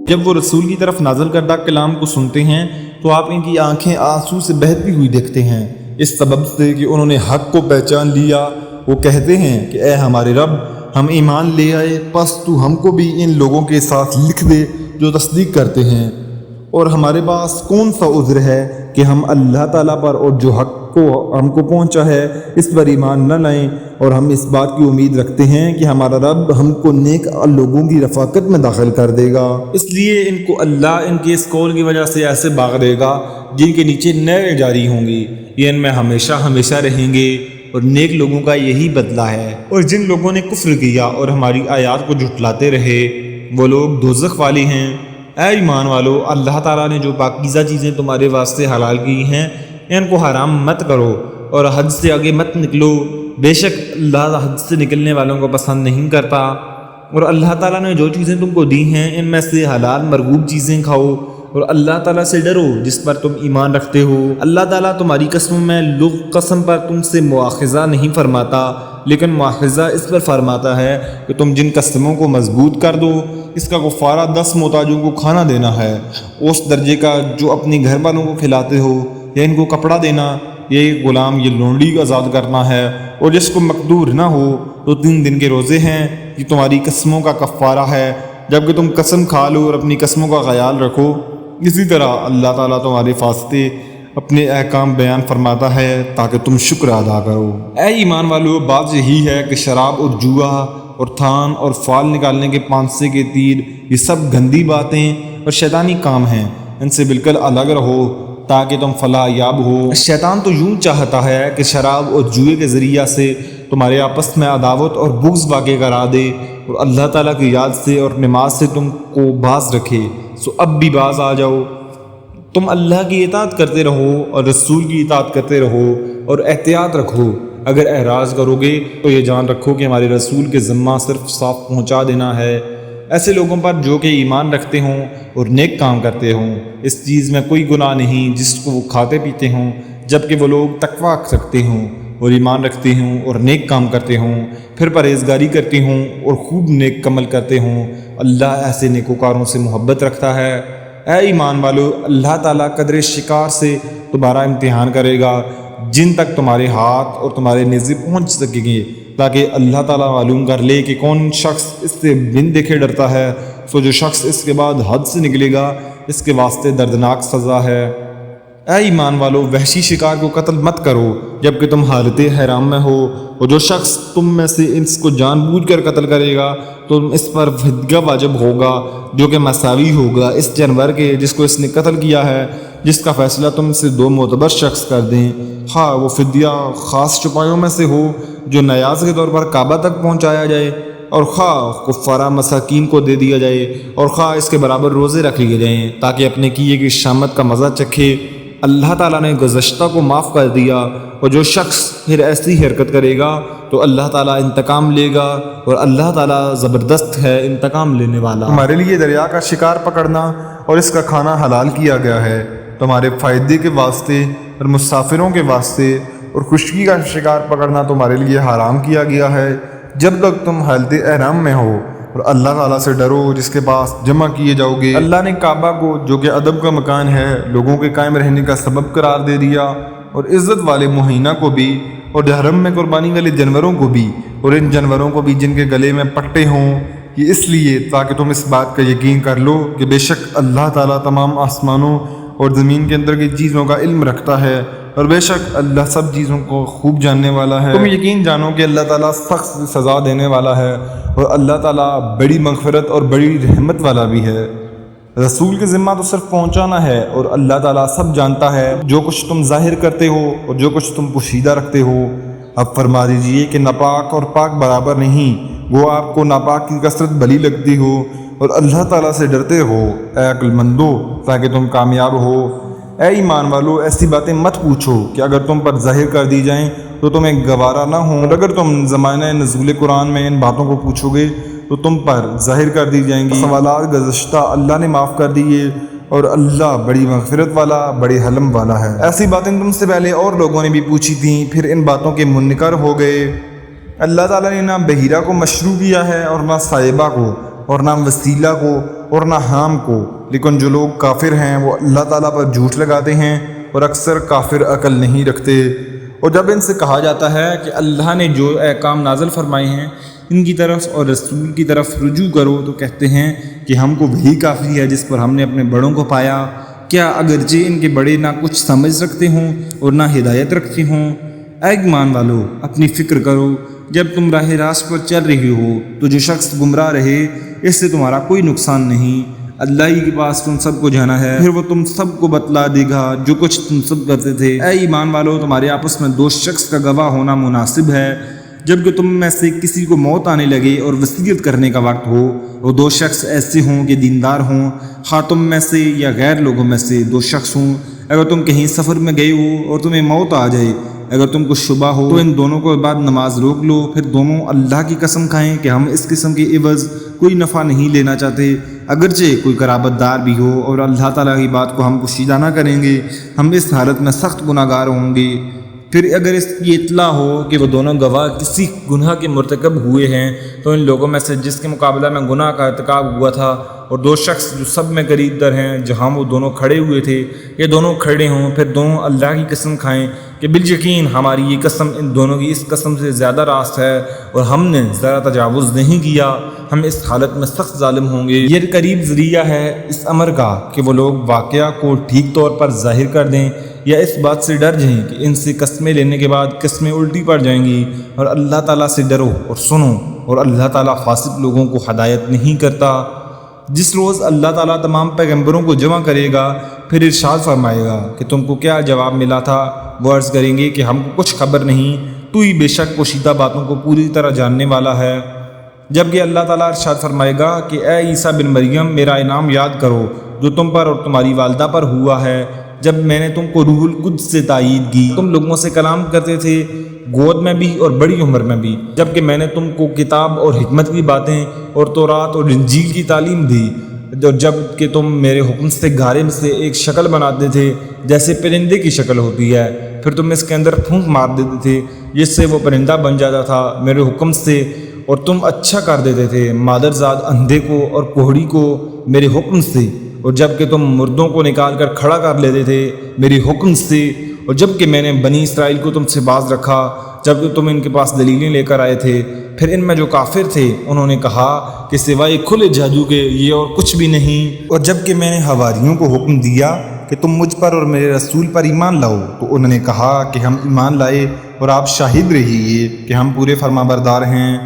جب وہ رسول کی طرف نازل کردہ کلام کو سنتے ہیں تو آپ ان کی آنکھیں آنسو سے بہتی ہوئی دیکھتے ہیں، اس سبب سے کہ انہوں نے حق کو پہچان لیا۔ وہ کہتے ہیں کہ اے ہمارے رب، ہم ایمان لے آئے، پس تو ہم کو بھی ان لوگوں کے ساتھ لکھ دے جو تصدیق کرتے ہیں، اور ہمارے پاس کون سا عذر ہے کہ ہم اللہ تعالیٰ پر اور جو حق کو ہم کو پہنچا ہے اس پر ایمان نہ لائیں، اور ہم اس بات کی امید رکھتے ہیں کہ ہمارا رب ہم کو نیک لوگوں کی رفاقت میں داخل کر دے گا۔ اس لیے ان کو اللہ ان کے اس قول کی وجہ سے ایسے باغ دے گا جن کے نیچے نہریں جاری ہوں گی، یہ ان میں ہمیشہ ہمیشہ رہیں گے، اور نیک لوگوں کا یہی بدلہ ہے۔ اور جن لوگوں نے کفر کیا اور ہماری آیات کو جھٹلاتے رہے وہ لوگ دوزخ والے ہیں۔ اے ایمان والو، اللہ تعالیٰ نے جو پاکیزہ چیزیں تمہارے واسطے حلال کی ہیں ان کو حرام مت کرو، اور حد سے آگے مت نکلو، بے شک اللہ حد سے نکلنے والوں کو پسند نہیں کرتا۔ اور اللہ تعالیٰ نے جو چیزیں تم کو دی ہیں ان میں سے حلال مرغوب چیزیں کھاؤ، اور اللہ تعالیٰ سے ڈرو جس پر تم ایمان رکھتے ہو۔ اللہ تعالیٰ تمہاری قسموں میں لغو قسم پر تم سے مواخذہ نہیں فرماتا، لیکن مواخذہ اس پر فرماتا ہے کہ تم جن قسموں کو مضبوط کر دو، اس کا کفارہ 10 محتاجوں کو کھانا دینا ہے، اس درجے کا جو اپنے گھر والوں کو کھلاتے ہو، یا ان کو کپڑا دینا، یا ایک غلام یا لونڈی کو آزاد کرنا ہے، اور جس کو مقدور نہ ہو تو 3 دن کے روزے ہیں، یہ تمہاری قسموں کا کفارہ ہے جبکہ تم قسم کھا لو اور اپنی قسموں کا خیال رکھو۔ اسی طرح اللہ تعالیٰ تمہارے واسطے اپنے احکام بیان فرماتا ہے تاکہ تم شکر ادا کرو۔ اے ایمان والو، بات یہی ہے کہ شراب اور جوا اور تھان اور فال نکالنے کے پانسے کے تیر یہ سب گندی باتیں اور شیطانی کام ہیں، ان سے بالکل الگ رہو تاکہ تم فلاح یاب ہو۔ شیطان تو یوں چاہتا ہے کہ شراب اور جوئے کے ذریعہ سے تمہارے آپس میں عداوت اور بغض واقع کرا دے، اور اللہ تعالیٰ کی یاد سے اور نماز سے تم کو باز رکھے۔ سو اب بھی باز آ جاؤ، تم اللہ کی اطاعت کرتے رہو اور رسول کی اطاعت کرتے رہو، اور احتیاط رکھو۔ اگر اعراض کرو گے تو یہ جان رکھو کہ ہمارے رسول کے ذمہ صرف صاف پہنچا دینا ہے، ایسے لوگوں پر جو کہ ایمان رکھتے ہوں اور نیک کام کرتے ہوں، اس چیز میں کوئی گناہ نہیں جس کو وہ کھاتے پیتے ہوں، جبکہ وہ لوگ تقویٰ رکھتے ہوں اور ایمان رکھتے ہوں اور نیک کام کرتے ہوں، پھر پرہیزگاری کرتے ہوں اور خوب نیک عمل کرتے ہوں، اللہ ایسے نیکوکاروں سے محبت رکھتا ہے۔ اے ایمان والو، اللہ تعالیٰ قدر شکار سے تمہارا امتحان کرے گا جن تک تمہارے ہاتھ اور تمہارے نیزے پہنچ سکیں گے، تاکہ اللہ تعالیٰ معلوم کر لے کہ کون شخص اس سے بن دیکھے ڈرتا ہے، سو جو شخص اس کے بعد حد سے نکلے گا اس کے واسطے دردناک سزا ہے۔ اے ایمان والو، وحشی شکار کو قتل مت کرو جبکہ تم حالت حرام میں ہو، اور جو شخص تم میں سے اس کو جان بوجھ کر قتل کرے گا تو اس پر فدیہ واجب ہوگا جو کہ مساوی ہوگا اس جانور کے جس کو اس نے قتل کیا ہے، جس کا فیصلہ تم سے 2 معتبر شخص کر دیں، خواہ وہ فدیہ خاص چپائیوں میں سے ہو جو نیاز کے طور پر کعبہ تک پہنچایا جائے، اور خواہ کفارہ مساکین کو دے دیا جائے، اور خواہ اس کے برابر روزے رکھ لیے جائیں تاکہ اپنے کیے کی شامت کا مزہ چکھے۔ اللہ تعالیٰ نے گزشتہ کو معاف کر دیا، اور جو شخص پھر ایسی حرکت کرے گا تو اللہ تعالیٰ انتقام لے گا، اور اللہ تعالیٰ زبردست ہے انتقام لینے والا۔ ہمارے لیے دریا کا شکار پکڑنا اور اس کا کھانا حلال کیا گیا ہے تمہارے فائدے کے واسطے اور مسافروں کے واسطے، اور خشکی کا شکار پکڑنا تمہارے لیے حرام کیا گیا ہے جب تک تم حالت احرام میں ہو، اور اللہ تعالیٰ سے ڈرو جس کے پاس جمع کیے جاؤ گے۔ اللہ نے کعبہ کو جو کہ ادب کا مکان ہے لوگوں کے قائم رہنے کا سبب قرار دے دیا، اور عزت والے مہینہ کو بھی، اور حرم میں قربانی والے جانوروں کو بھی، اور ان جانوروں کو بھی جن کے گلے میں پٹے ہوں، یہ اس لیے تاکہ تم اس بات کا یقین کر لو کہ بے شک اللہ تعالیٰ تمام آسمانوں اور زمین کے اندر کی چیزوں کا علم رکھتا ہے، اور بے شک اللہ سب چیزوں کو خوب جاننے والا ہے۔ تم یقین جانو کہ اللہ تعالیٰ سخت سزا دینے والا ہے، اور اللہ تعالیٰ بڑی مغفرت اور بڑی رحمت والا بھی ہے۔ رسول کے ذمہ تو صرف پہنچانا ہے، اور اللہ تعالیٰ سب جانتا ہے جو کچھ تم ظاہر کرتے ہو اور جو کچھ تم پوشیدہ رکھتے ہو۔ اب فرما دیجئے کہ ناپاک اور پاک برابر نہیں، وہ آپ کو ناپاک کی کثرت بھلی لگتی ہو اور اللہ تعالیٰ سے ڈرتے ہو، اے عقل مندو، تاکہ تم کامیاب ہو۔ اے ایمان والو، ایسی باتیں مت پوچھو کہ اگر تم پر ظاہر کر دی جائیں تو تمہیں گوارا نہ ہو، اور اگر تم زمانہ نزول قرآن میں ان باتوں کو پوچھو گے تو تم پر ظاہر کر دی جائیں گی۔ سوالات گزشتہ اللہ نے معاف کر دیے، اور اللہ بڑی مغفرت والا بڑی حلم والا ہے۔ ایسی باتیں تم سے پہلے اور لوگوں نے بھی پوچھی تھیں، پھر ان باتوں کے منکر ہو گئے۔ اللہ تعالیٰ نے نہ بحیرہ کو مشروع کیا ہے اور نہ صائبہ کو، اور نہ وسیلہ کو اور نہ حام کو، لیکن جو لوگ کافر ہیں وہ اللہ تعالیٰ پر جھوٹ لگاتے ہیں اور اکثر کافر عقل نہیں رکھتے۔ اور جب ان سے کہا جاتا ہے کہ اللہ نے جو احکام نازل فرمائے ہیں ان کی طرف اور رسول کی طرف رجوع کرو، تو کہتے ہیں کہ ہم کو وہی کافی ہے جس پر ہم نے اپنے بڑوں کو پایا، کیا اگرچہ ان کے بڑے نہ کچھ سمجھ رکھتے ہوں اور نہ ہدایت رکھتے ہوں۔ اے ایمان والو، اپنی فکر کرو، جب تم راہ راست پر چل رہے ہو تو جو شخص گمراہ رہے اس سے تمہارا کوئی نقصان نہیں، اللہ ہی کے پاس تم سب کو جانا ہے، پھر وہ تم سب کو بتلا دے گا جو کچھ تم سب کرتے تھے۔ اے ایمان والو، تمہارے آپس میں دو شخص کا گواہ ہونا مناسب ہے، جب کہ تم میں سے کسی کو موت آنے لگے اور وصیت کرنے کا وقت ہو، وہ دو شخص ایسے ہوں کہ دیندار ہوں، خواہ تم میں سے یا غیر لوگوں میں سے دو شخص ہوں۔ اگر تم کہیں سفر میں گئے ہو اور تمہیں موت آ جائے، اگر تم کو شبہ ہو تو ان دونوں کو بعد نماز روک لو، پھر دونوں اللہ کی قسم کھائیں کہ ہم اس قسم کے عوض کوئی نفع نہیں لینا چاہتے، اگرچہ کوئی قرابت دار بھی ہو، اور اللہ تعالیٰ کی بات کو ہم پوشیدہ نہ کریں گے، ہم اس حالت میں سخت گناہ گار ہوں گے۔ پھر اگر اس کی اطلاع ہو کہ وہ دونوں گواہ کسی گناہ کے مرتکب ہوئے ہیں، تو ان لوگوں میں سے جس کے مقابلہ میں گناہ کا ارتکاب ہوا تھا اور دو شخص جو سب میں قریب در ہیں جہاں وہ دونوں کھڑے ہوئے تھے، یہ دونوں کھڑے ہوں، پھر دونوں اللہ کی قسم کھائیں کہ بالیقین ہماری یہ قسم ان دونوں کی اس قسم سے زیادہ راست ہے اور ہم نے ذرا تجاوز نہیں کیا، ہم اس حالت میں سخت ظالم ہوں گے۔ یہ قریب ذریعہ ہے اس امر کا کہ وہ لوگ واقعہ کو ٹھیک طور پر ظاہر کر دیں یا اس بات سے ڈر جائیں کہ ان سے قسمیں لینے کے بعد قسمیں الٹی پڑ جائیں گی، اور اللہ تعالیٰ سے ڈرو اور سنو، اور اللہ تعالیٰ فاسق لوگوں کو ہدایت نہیں کرتا۔ جس روز اللہ تعالیٰ تمام پیغمبروں کو جمع کرے گا، پھر ارشاد فرمائے گا کہ تم کو کیا جواب ملا تھا، وہ عرض کریں گے کہ ہم کو کچھ خبر نہیں، تو ہی بے شک پوشیدہ باتوں کو پوری طرح جاننے والا ہے۔ جبکہ اللہ تعالیٰ ارشاد فرمائے گا کہ اے عیسیٰ بن مریم، میرا انعام یاد کرو جو تم پر اور تمہاری والدہ پر ہوا ہے، جب میں نے تم کو روح القدس سے تائید کی، تم لوگوں سے کلام کرتے تھے، گود میں بھی اور بڑی عمر میں بھی، جبکہ میں نے تم کو کتاب اور حکمت کی باتیں اور تورات اور انجیل کی تعلیم دی، جب کہ تم میرے حکم سے گارے میں سے ایک شکل بناتے تھے جیسے پرندے کی شکل ہوتی ہے، پھر تم اس کے اندر پھونک مار دیتے تھے جس سے وہ پرندہ بن جاتا تھا میرے حکم سے، اور تم اچھا کر دیتے تھے مادرزاد اندھے کو اور کوہڑی کو میرے حکم سے، اور جب کہ تم مردوں کو نکال کر کھڑا کر لیتے تھے میرے حکم سے، اور جب کہ میں نے بنی اسرائیل کو تم سے باز رکھا جب کہ تم ان کے پاس دلیلیں لے کر آئے تھے، پھر ان میں جو کافر تھے انہوں نے کہا کہ سوائے کھلے جادو کے یہ اور کچھ بھی نہیں، اور جب کہ میں نے حواریوں کو حکم دیا کہ تم مجھ پر اور میرے رسول پر ایمان لاؤ، تو انہوں نے کہا کہ ہم ایمان لائے اور آپ شاہد رہیے کہ ہم پورے فرما بردار ہیں۔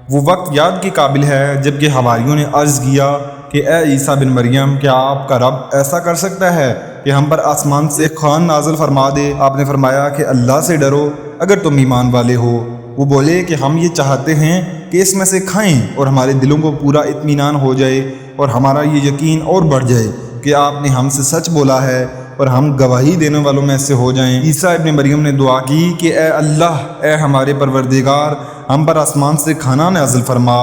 وہ وقت یاد کے قابل ہے جب کہ حواریوں نے عرض کیا کہ اے عیسیٰ بن مریم، کیا آپ کا رب ایسا کر سکتا ہے کہ ہم پر آسمان سے ایک خوان نازل فرما دے؟ آپ نے فرمایا کہ اللہ سے ڈرو اگر تم ایمان والے ہو۔ وہ بولے کہ ہم یہ چاہتے ہیں کہ اس میں سے کھائیں اور ہمارے دلوں کو پورا اطمینان ہو جائے اور ہمارا یہ یقین اور بڑھ جائے کہ آپ نے ہم سے سچ بولا ہے اور ہم گواہی دینے والوں میں سے ہو جائیں۔ عیسیٰ ابن مریم نے دعا کی کہ اے اللہ، اے ہمارے پروردگار، ہم پر آسمان سے کھانا نازل فرما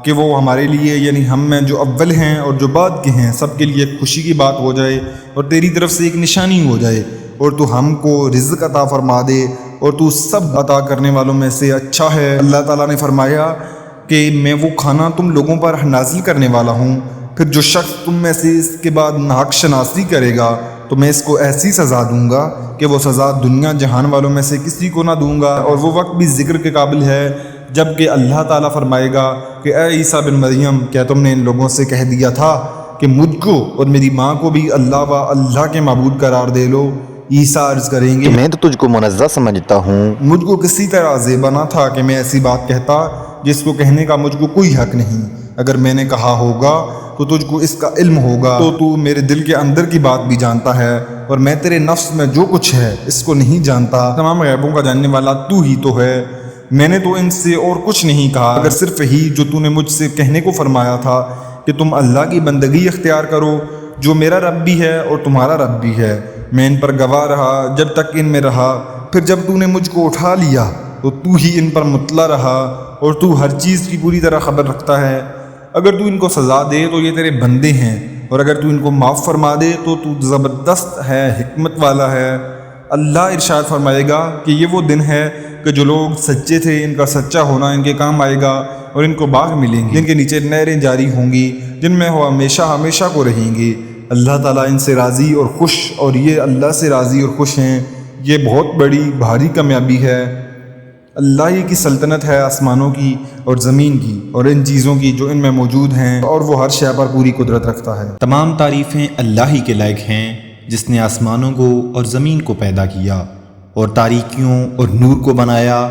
کہ وہ ہمارے لیے، یعنی ہم میں جو اول ہیں اور جو بعد کے ہیں، سب کے لیے خوشی کی بات ہو جائے اور تیری طرف سے ایک نشانی ہو جائے، اور تو ہم کو رزق عطا فرما دے اور تو سب عطا کرنے والوں میں سے اچھا ہے۔ اللہ تعالیٰ نے فرمایا کہ میں وہ کھانا تم لوگوں پر نازل کرنے والا ہوں، پھر جو شخص تم میں سے اس کے بعد ناحق شناسی کرے گا تو میں اس کو ایسی سزا دوں گا کہ وہ سزا دنیا جہان والوں میں سے کسی کو نہ دوں گا، اور وہ وقت بھی ذکر کے قابل ہے جب کہ اللہ تعالیٰ فرمائے گا کہ اے عیسیٰ بن مریم، کیا تم نے ان لوگوں سے کہہ دیا تھا کہ مجھ کو اور میری ماں کو بھی اللہ و اللہ کے معبود قرار دے لو؟ عیسیٰ عرض کریں گے میں تو تجھ کو منزہ سمجھتا ہوں، مجھ کو کسی طرح زیبا نہ تھا کہ میں ایسی بات کہتا جس کو کہنے کا مجھ کو کوئی حق نہیں، اگر میں نے کہا ہوگا تو تجھ کو اس کا علم ہوگا، تو میرے دل کے اندر کی بات بھی جانتا ہے اور میں تیرے نفس میں جو کچھ ہے اس کو نہیں جانتا، تمام غیبوں کا جاننے والا تو ہی تو ہے۔ میں نے تو ان سے اور کچھ نہیں کہا اگر صرف ہی جو تو نے مجھ سے کہنے کو فرمایا تھا کہ تم اللہ کی بندگی اختیار کرو جو میرا رب بھی ہے اور تمہارا رب بھی ہے۔ میں ان پر گواہ رہا جب تک ان میں رہا، پھر جب تو نے مجھ کو اٹھا لیا تو تو ہی ان پر مطلع رہا اور تو ہر چیز کی پوری طرح خبر رکھتا ہے۔ اگر تو ان کو سزا دے تو یہ تیرے بندے ہیں، اور اگر تو ان کو معاف فرما دے تو تو زبردست ہے، حکمت والا ہے۔ اللہ ارشاد فرمائے گا کہ یہ وہ دن ہے کہ جو لوگ سچے تھے ان کا سچا ہونا ان کے کام آئے گا، اور ان کو باغ ملیں گے جن کے نیچے نہریں جاری ہوں گی، جن میں وہ ہمیشہ ہمیشہ کو رہیں گے۔ اللہ تعالیٰ ان سے راضی اور خوش، اور یہ اللہ سے راضی اور خوش ہیں، یہ بہت بڑی بھاری کامیابی ہے۔ اللہ ہی کی سلطنت ہے آسمانوں کی اور زمین کی اور ان چیزوں کی جو ان میں موجود ہیں، اور وہ ہر شے پر پوری قدرت رکھتا ہے۔ تمام تعریفیں اللہ ہی کے لائق ہیں جس نے آسمانوں کو اور زمین کو پیدا کیا اور تاریکیوں اور نور کو بنایا۔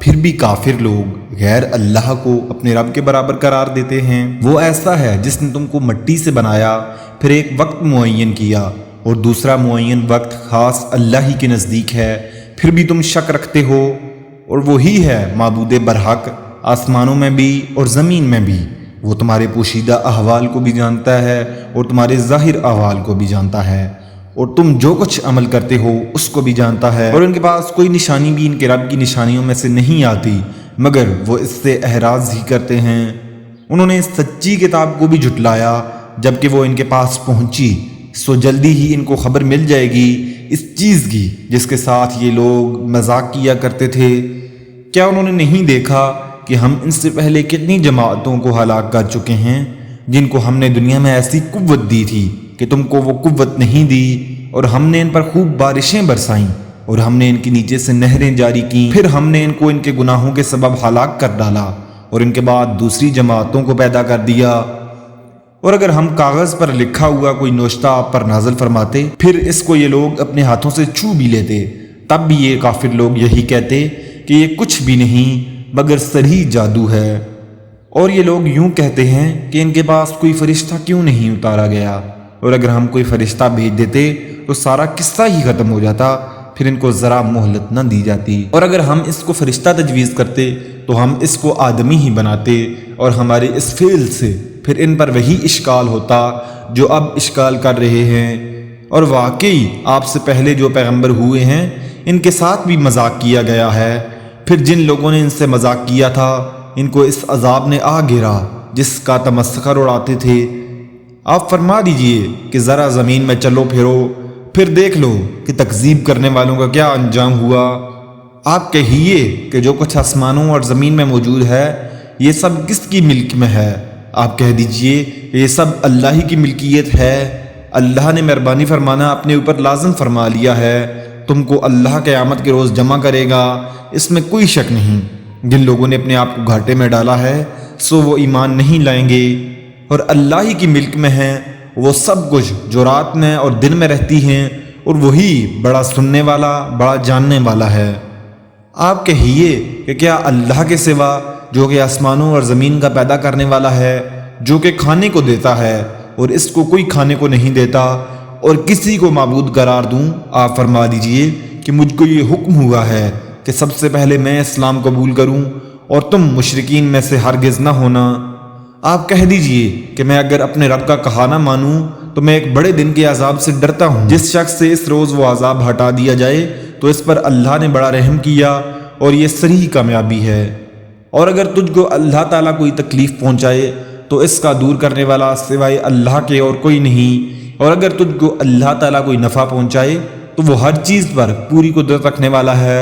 پھر بھی کافر لوگ غیر اللہ کو اپنے رب کے برابر قرار دیتے ہیں۔ وہ ایسا ہے جس نے تم کو مٹی سے بنایا، پھر ایک وقت معین کیا اور دوسرا معین وقت خاص اللہ ہی کے نزدیک ہے، پھر بھی تم شک رکھتے ہو۔ اور وہی ہے معبود برحق آسمانوں میں بھی اور زمین میں بھی۔ وہ تمہارے پوشیدہ احوال کو بھی جانتا ہے اور تمہارے ظاہر احوال کو بھی جانتا ہے، اور تم جو کچھ عمل کرتے ہو اس کو بھی جانتا ہے۔ اور ان کے پاس کوئی نشانی بھی ان کے رب کی نشانیوں میں سے نہیں آتی مگر وہ اس سے احراز ہی کرتے ہیں۔ انہوں نے اس سچی کتاب کو بھی جھٹلایا جبکہ وہ ان کے پاس پہنچی، سو جلدی ہی ان کو خبر مل جائے گی اس چیز کی جس کے ساتھ یہ لوگ مذاق کیا کرتے تھے۔ کیا انہوں نے نہیں دیکھا کہ ہم ان سے پہلے کتنی جماعتوں کو ہلاک کر چکے ہیں جن کو ہم نے دنیا میں ایسی قوت دی تھی کہ تم کو وہ قوت نہیں دی، اور ہم نے ان پر خوب بارشیں برسائیں اور ہم نے ان کے نیچے سے نہریں جاری کیں، پھر ہم نے ان کو ان کے گناہوں کے سبب ہلاک کر ڈالا اور ان کے بعد دوسری جماعتوں کو پیدا کر دیا۔ اور اگر ہم کاغذ پر لکھا ہوا کوئی نوشتہ آپ پر نازل فرماتے، پھر اس کو یہ لوگ اپنے ہاتھوں سے چھو بھی لیتے، تب بھی یہ کافر لوگ یہی کہتے کہ یہ کچھ بھی نہیں مگر سری جادو ہے۔ اور یہ لوگ یوں کہتے ہیں کہ ان کے پاس کوئی فرشتہ کیوں نہیں اتارا گیا، اور اگر ہم کوئی فرشتہ بھیج دیتے تو سارا قصہ ہی ختم ہو جاتا، پھر ان کو ذرا مہلت نہ دی جاتی۔ اور اگر ہم اس کو فرشتہ تجویز کرتے تو ہم اس کو آدمی ہی بناتے، اور ہمارے اس فعل سے پھر ان پر وہی اشکال ہوتا جو اب اشکال کر رہے ہیں۔ اور واقعی آپ سے پہلے جو پیغمبر ہوئے ہیں ان کے ساتھ بھی مذاق کیا گیا ہے، پھر جن لوگوں نے ان سے مذاق کیا تھا ان کو اس عذاب نے آ گرا جس کا تمسخر اڑاتے تھے۔ آپ فرما دیجئے کہ ذرا زمین میں چلو پھرو، پھر دیکھ لو کہ تکذیب کرنے والوں کا کیا انجام ہوا۔ آپ کہیے کہ جو کچھ آسمانوں اور زمین میں موجود ہے یہ سب کس کی ملک میں ہے؟ آپ کہہ دیجئے کہ یہ سب اللہ ہی کی ملکیت ہے۔ اللہ نے مہربانی فرمانا اپنے اوپر لازم فرما لیا ہے، تم کو اللہ قیامت کے روز جمع کرے گا، اس میں کوئی شک نہیں۔ جن لوگوں نے اپنے آپ کو گھاٹے میں ڈالا ہے سو وہ ایمان نہیں لائیں گے، اور اللہ ہی کی ملک میں ہے وہ سب کچھ جو رات میں اور دن میں رہتی ہیں، اور وہی بڑا سننے والا بڑا جاننے والا ہے۔ آپ کہیے کہ کیا اللہ کے سوا جو کہ آسمانوں اور زمین کا پیدا کرنے والا ہے، جو کہ کھانے کو دیتا ہے اور اس کو کوئی کھانے کو نہیں دیتا، اور کسی کو معبود قرار دوں؟ آپ فرما دیجئے کہ مجھ کو یہ حکم ہوا ہے کہ سب سے پہلے میں اسلام قبول کروں اور تم مشرکین میں سے ہرگز نہ ہونا۔ آپ کہہ دیجئے کہ میں اگر اپنے رب کا کہا نہ مانوں تو میں ایک بڑے دن کے عذاب سے ڈرتا ہوں۔ جس شخص سے اس روز وہ عذاب ہٹا دیا جائے تو اس پر اللہ نے بڑا رحم کیا، اور یہ صریح کامیابی ہے۔ اور اگر تجھ کو اللہ تعالیٰ کوئی تکلیف پہنچائے تو اس کا دور کرنے والا سوائے اللہ کے اور کوئی نہیں، اور اگر تجھ کو اللہ تعالیٰ کوئی نفع پہنچائے تو وہ ہر چیز پر پوری قدرت رکھنے والا ہے،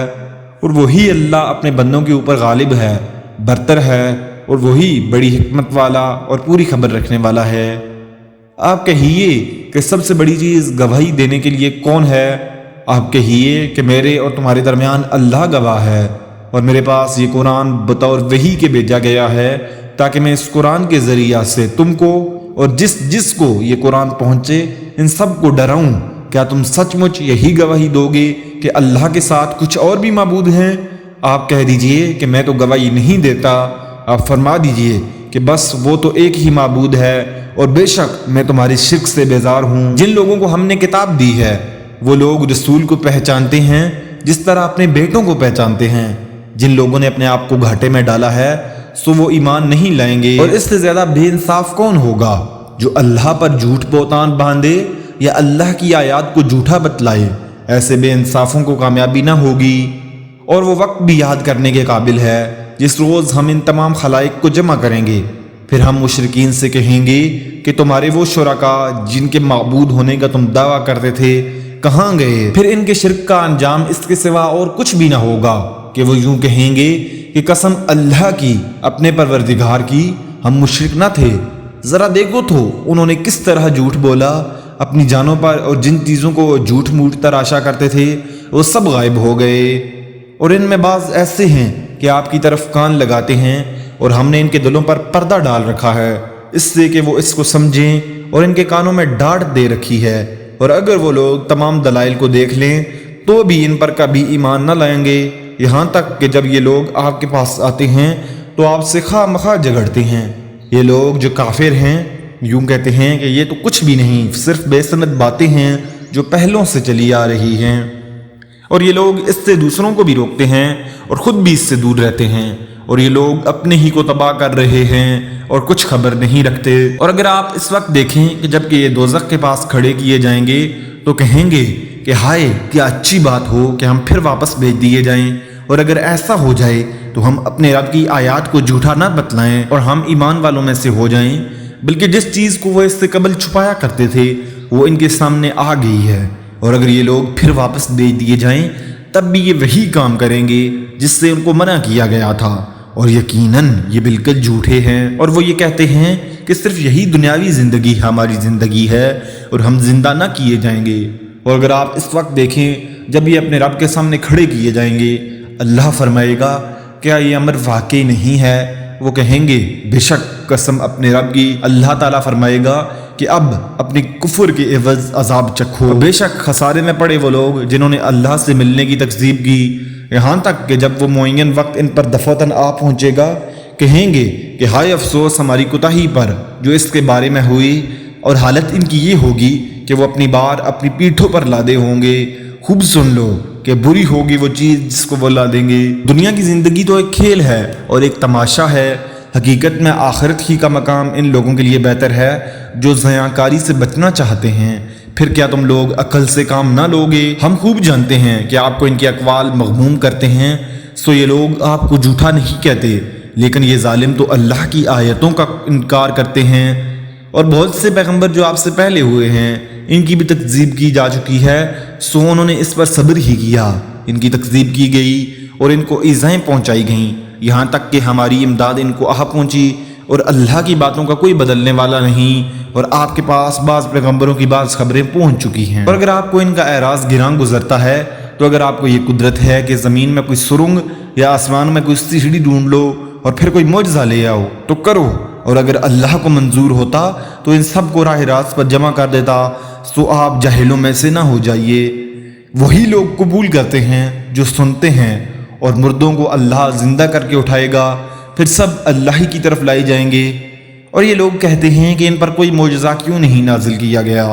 اور وہی اللہ اپنے بندوں کے اوپر غالب ہے، برتر ہے، اور وہی بڑی حکمت والا اور پوری خبر رکھنے والا ہے۔ آپ کہیے کہ سب سے بڑی چیز گواہی دینے کے لیے کون ہے؟ آپ کہیے کہ میرے اور تمہارے درمیان اللہ گواہ ہے، اور میرے پاس یہ قرآن بطور وحی کے بھیجا گیا ہے تاکہ میں اس قرآن کے ذریعہ سے تم کو اور جس کو یہ قرآن پہنچے ان سب کو ڈراؤں۔ کیا تم سچ مچ یہی گواہی دو گے کہ اللہ کے ساتھ کچھ اور بھی معبود ہیں؟ آپ کہہ دیجئے کہ میں تو گواہی نہیں دیتا۔ آپ فرما دیجئے کہ بس وہ تو ایک ہی معبود ہے، اور بے شک میں تمہاری شرک سے بیزار ہوں۔ جن لوگوں کو ہم نے کتاب دی ہے وہ لوگ رسول کو پہچانتے ہیں جس طرح اپنے بیٹوں کو پہچانتے ہیں۔ جن لوگوں نے اپنے آپ کو گھاٹے میں ڈالا ہے سو وہ ایمان نہیں لائیں گے، اور اس سے زیادہ بے انصاف کون ہوگا جو اللہ پر جھوٹ بہتان باندھے یا اللہ کی آیات کو جھوٹا بتلائے؟ ایسے بے انصافوں کو کامیابی نہ ہوگی۔ اور وہ وقت بھی یاد کرنے کے قابل ہے جس روز ہم ان تمام خلائق کو جمع کریں گے، پھر ہم مشرکین سے کہیں گے کہ تمہارے وہ شرکاء جن کے معبود ہونے کا تم دعویٰ کرتے تھے کہاں گئے؟ پھر ان کے شرک کا انجام اس کے سوا اور کچھ بھی نہ ہوگا کہ وہ یوں کہیں گے کہ قسم اللہ کی، اپنے پروردگار کی، ہم مشرک نہ تھے۔ ذرا دیکھو تو انہوں نے کس طرح جھوٹ بولا اپنی جانوں پر، اور جن چیزوں کو وہ جھوٹ موٹ تراشا کرتے تھے وہ سب غائب ہو گئے۔ اور ان میں بعض ایسے ہیں کہ آپ کی طرف کان لگاتے ہیں، اور ہم نے ان کے دلوں پر پردہ ڈال رکھا ہے اس سے کہ وہ اس کو سمجھیں، اور ان کے کانوں میں ڈانٹ دے رکھی ہے، اور اگر وہ لوگ تمام دلائل کو دیکھ لیں تو بھی ان پر کبھی ایمان نہ لائیں گے، یہاں تک کہ جب یہ لوگ آپ کے پاس آتے ہیں تو آپ سے خواہ مخواہ جھگڑتے ہیں۔ یہ لوگ جو کافر ہیں یوں کہتے ہیں کہ یہ تو کچھ بھی نہیں، صرف بے سند باتیں ہیں جو پہلوں سے چلی آ رہی ہیں، اور یہ لوگ اس سے دوسروں کو بھی روکتے ہیں اور خود بھی اس سے دور رہتے ہیں، اور یہ لوگ اپنے ہی کو تباہ کر رہے ہیں اور کچھ خبر نہیں رکھتے۔ اور اگر آپ اس وقت دیکھیں کہ جب کہ یہ دوزخ کے پاس کھڑے کیے جائیں گے تو کہیں گے کہ ہائے کیا اچھی بات ہو کہ ہم پھر واپس بھیج دیے جائیں، اور اگر ایسا ہو جائے تو ہم اپنے رب کی آیات کو جھوٹا نہ بتلائیں اور ہم ایمان والوں میں سے ہو جائیں، بلکہ جس چیز کو وہ اس سے قبل چھپایا کرتے تھے وہ ان کے سامنے آ گئی ہے۔ اور اگر یہ لوگ پھر واپس بھیج دیے جائیں تب بھی یہ وہی کام کریں گے جس سے ان کو منع کیا گیا تھا، اور یقیناً یہ بالکل جھوٹے ہیں۔ اور وہ یہ کہتے ہیں کہ صرف یہی دنیاوی زندگی ہماری زندگی ہے اور ہم زندہ نہ کیے جائیں گے۔ اور اگر آپ اس وقت دیکھیں جب یہ اپنے رب کے سامنے کھڑے کیے جائیں گے، اللہ فرمائے گا کیا یہ امر واقعی نہیں ہے؟ وہ کہیں گے بے شک قسم اپنے رب کی۔ اللہ تعالیٰ فرمائے گا کہ اب اپنی کفر کے عوض عذاب چکھو۔ بے شک خسارے میں پڑے وہ لوگ جنہوں نے اللہ سے ملنے کی تکذیب کی، یہاں تک کہ جب وہ معین وقت ان پر دفعتاً آ پہنچے گا کہیں گے کہ ہائے افسوس ہماری کوتاہی پر جو اس کے بارے میں ہوئی، اور حالت ان کی یہ ہوگی کہ وہ اپنی بار اپنی پیٹھوں پر لادے ہوں گے۔ خوب سن لو کہ بری ہوگی وہ چیز جس کو وہ لا دیں گے۔ دنیا کی زندگی تو ایک کھیل ہے اور ایک تماشا ہے، حقیقت میں آخرت ہی کا مقام ان لوگوں کے لیے بہتر ہے جو ضیاع کاری سے بچنا چاہتے ہیں۔ پھر کیا تم لوگ عقل سے کام نہ لوگے؟ ہم خوب جانتے ہیں کہ آپ کو ان کے اقوال مغموم کرتے ہیں، سو یہ لوگ آپ کو جھوٹا نہیں کہتے، لیکن یہ ظالم تو اللہ کی آیتوں کا انکار کرتے ہیں، اور بہت سے پیغمبر جو آپ سے پہلے ہوئے ہیں ان کی بھی تکذیب کی جا چکی ہے، سو انہوں نے اس پر صبر ہی کیا، ان کی تکذیب کی گئی اور ان کو ایذائیں پہنچائی گئیں، یہاں تک کہ ہماری امداد ان کو آ پہنچی، اور اللہ کی باتوں کا کوئی بدلنے والا نہیں، اور آپ کے پاس بعض پیغمبروں کی بعض خبریں پہنچ چکی ہیں۔ اور اگر آپ کو ان کا اعراض گراں گزرتا ہے تو اگر آپ کو یہ قدرت ہے کہ زمین میں کوئی سرنگ یا آسمان میں کوئی سیڑھی ڈھونڈ لو اور پھر کوئی معجزہ لے آؤ تو کرو، اور اگر اللہ کو منظور ہوتا تو ان سب کو راہ راست پر جمع کر دیتا، سو آپ جاہلوں میں سے نہ ہو جائیے۔ وہی لوگ قبول کرتے ہیں جو سنتے ہیں، اور مردوں کو اللہ زندہ کر کے اٹھائے گا، پھر سب اللہ ہی کی طرف لائے جائیں گے۔ اور یہ لوگ کہتے ہیں کہ ان پر کوئی معجزہ کیوں نہیں نازل کیا گیا؟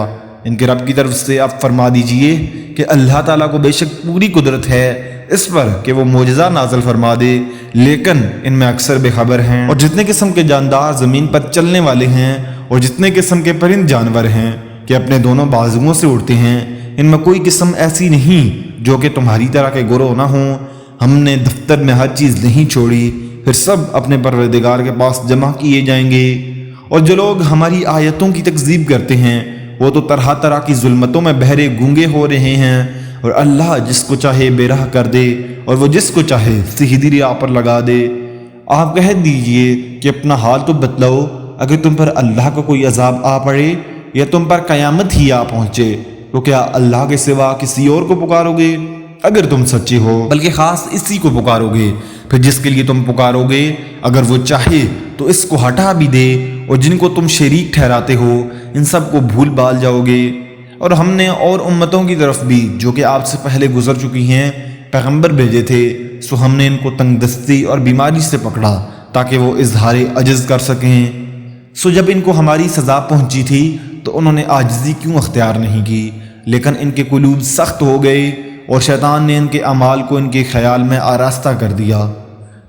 ان کے رب کی طرف سے آپ فرما دیجئے کہ اللہ تعالیٰ کو بے شک پوری قدرت ہے اس پر کہ وہ معجزہ نازل فرما دے، لیکن ان میں اکثر بے خبر ہیں۔ اور جتنے قسم کے جاندار زمین پر چلنے والے ہیں اور جتنے قسم کے پرند جانور ہیں کہ اپنے دونوں بازوؤں سے اڑتے ہیں، ان میں کوئی قسم ایسی نہیں جو کہ تمہاری طرح کے گروہ نہ ہوں۔ ہم نے دفتر میں ہر چیز نہیں چھوڑی، پھر سب اپنے پروردگار کے پاس جمع کیے جائیں گے۔ اور جو لوگ ہماری آیتوں کی تکذیب کرتے ہیں وہ تو طرح طرح کی ظلمتوں میں بہرے گونگے ہو رہے ہیں، اور اللہ جس کو چاہے بے راہ کر دے اور وہ جس کو چاہے سیدھی راہ پر لگا دے۔ آپ کہہ دیجئے کہ اپنا حال تو بتلاؤ، اگر تم پر اللہ کا کوئی عذاب آ پڑے یا تم پر قیامت ہی آ پہنچے تو کیا اللہ کے سوا کسی اور کو پکارو گے؟ اگر تم سچے ہو بلکہ خاص اسی کو پکارو گے، پھر جس کے لیے تم پکارو گے اگر وہ چاہے تو اس کو ہٹا بھی دے، اور جن کو تم شریک ٹھہراتے ہو ان سب کو بھول بھال جاؤ گے۔ اور ہم نے اور امتوں کی طرف بھی جو کہ آپ سے پہلے گزر چکی ہیں پیغمبر بھیجے تھے، سو ہم نے ان کو تنگ دستی اور بیماری سے پکڑا تاکہ وہ اظہار عجز کر سکیں۔ سو جب ان کو ہماری سزا پہنچی تھی تو انہوں نے عاجزی کیوں اختیار نہیں کی، لیکن ان کے قلوب سخت ہو گئے اور شیطان نے ان کے اعمال کو ان کے خیال میں آراستہ کر دیا۔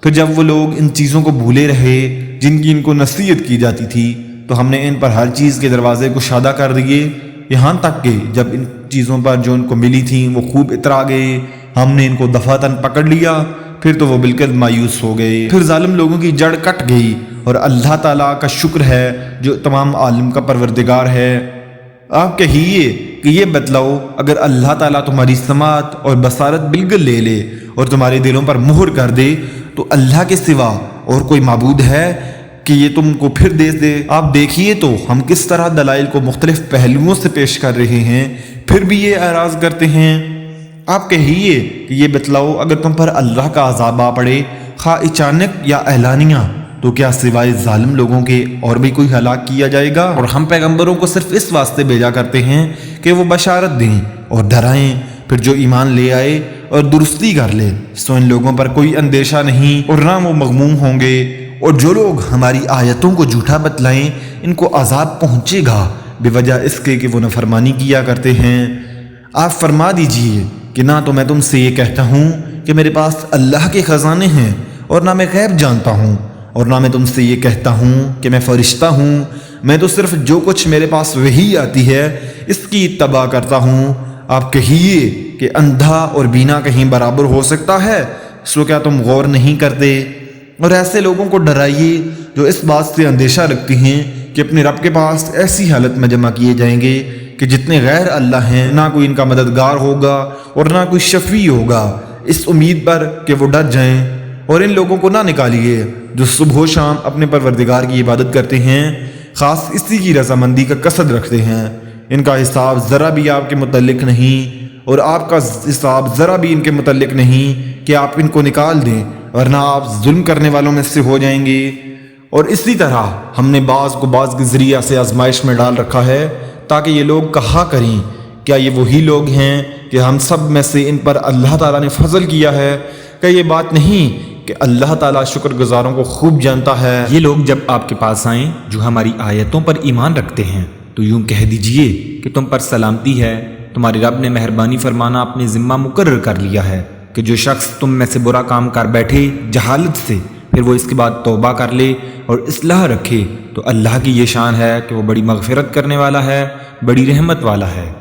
پھر جب وہ لوگ ان چیزوں کو بھولے رہے جن کی ان کو نصیحت کی جاتی تھی تو ہم نے ان پر ہر چیز کے دروازے کشادہ کر دیے، یہاں تک کہ جب ان چیزوں پر جو ان کو ملی تھیں وہ خوب اترا گئے، ہم نے ان کو دفعتاً پکڑ لیا، پھر تو وہ بالکل مایوس ہو گئے۔ پھر ظالم لوگوں کی جڑ کٹ گئی، اور اللہ تعالیٰ کا شکر ہے جو تمام عالم کا پروردگار ہے۔ آپ کہیے کہ یہ بتلاؤ اگر اللہ تعالیٰ تمہاری سماعت اور بصارت بالکل لے لے اور تمہارے دلوں پر مہر کر دے تو اللہ کے سوا اور کوئی معبود ہے کہ یہ تم کو پھر دے دے؟ آپ دیکھیے تو ہم کس طرح دلائل کو مختلف پہلوؤں سے پیش کر رہے ہیں، پھر بھی یہ اعراض کرتے ہیں۔ آپ کہیے کہ یہ بتلاؤ اگر تم پر اللہ کا عذاب آ پڑے خواہ اچانک یا اعلانیہ تو کیا سوائے ظالم لوگوں کے اور بھی کوئی ہلاک کیا جائے گا؟ اور ہم پیغمبروں کو صرف اس واسطے بھیجا کرتے ہیں کہ وہ بشارت دیں اور ڈرائیں، پھر جو ایمان لے آئے اور درستی کر لے سو ان لوگوں پر کوئی اندیشہ نہیں اور نہ وہ مغموم ہوں گے، اور جو لوگ ہماری آیتوں کو جھوٹا بتلائیں ان کو عذاب پہنچے گا بے وجہ اس کے کہ وہ نافرمانی کیا کرتے ہیں۔ آپ فرما دیجئے کہ نہ تو میں تم سے یہ کہتا ہوں کہ میرے پاس اللہ کے خزانے ہیں اور نہ میں غیب جانتا ہوں، اور نہ میں تم سے یہ کہتا ہوں کہ میں فرشتہ ہوں، میں تو صرف جو کچھ میرے پاس وحی آتی ہے اس کی اتباع کرتا ہوں۔ آپ کہیے کہ اندھا اور بینا کہیں برابر ہو سکتا ہے، سو کیا تم غور نہیں کرتے؟ اور ایسے لوگوں کو ڈرائیے جو اس بات سے اندیشہ رکھتے ہیں کہ اپنے رب کے پاس ایسی حالت میں جمع کیے جائیں گے کہ جتنے غیر اللہ ہیں نہ کوئی ان کا مددگار ہوگا اور نہ کوئی شفیع ہوگا، اس امید پر کہ وہ ڈر جائیں۔ اور ان لوگوں کو نہ نکالیے جو صبح و شام اپنے پروردگار کی عبادت کرتے ہیں، خاص اسی کی رضامندی کا قصد رکھتے ہیں۔ ان کا حساب ذرا بھی آپ کے متعلق نہیں اور آپ کا حساب ذرا بھی ان کے متعلق نہیں کہ آپ ان کو نکال دیں، ورنہ آپ ظلم کرنے والوں میں سے ہو جائیں گے۔ اور اسی طرح ہم نے بعض کو بعض کے ذریعہ سے آزمائش میں ڈال رکھا ہے تاکہ یہ لوگ کہا کریں کیا یہ وہی لوگ ہیں کہ ہم سب میں سے ان پر اللہ تعالیٰ نے فضل کیا ہے؟ کہ یہ بات نہیں کہ اللہ تعالیٰ شکر گزاروں کو خوب جانتا ہے۔ یہ لوگ جب آپ کے پاس آئیں جو ہماری آیتوں پر ایمان رکھتے ہیں تو یوں کہہ دیجئے کہ تم پر سلامتی ہے، تمہارے رب نے مہربانی فرمانا اپنے ذمہ مقرر کر لیا ہے کہ جو شخص تم میں سے برا کام کر بیٹھے جہالت سے، پھر وہ اس کے بعد توبہ کر لے اور اصلاح رکھے تو اللہ کی یہ شان ہے کہ وہ بڑی مغفرت کرنے والا ہے، بڑی رحمت والا ہے۔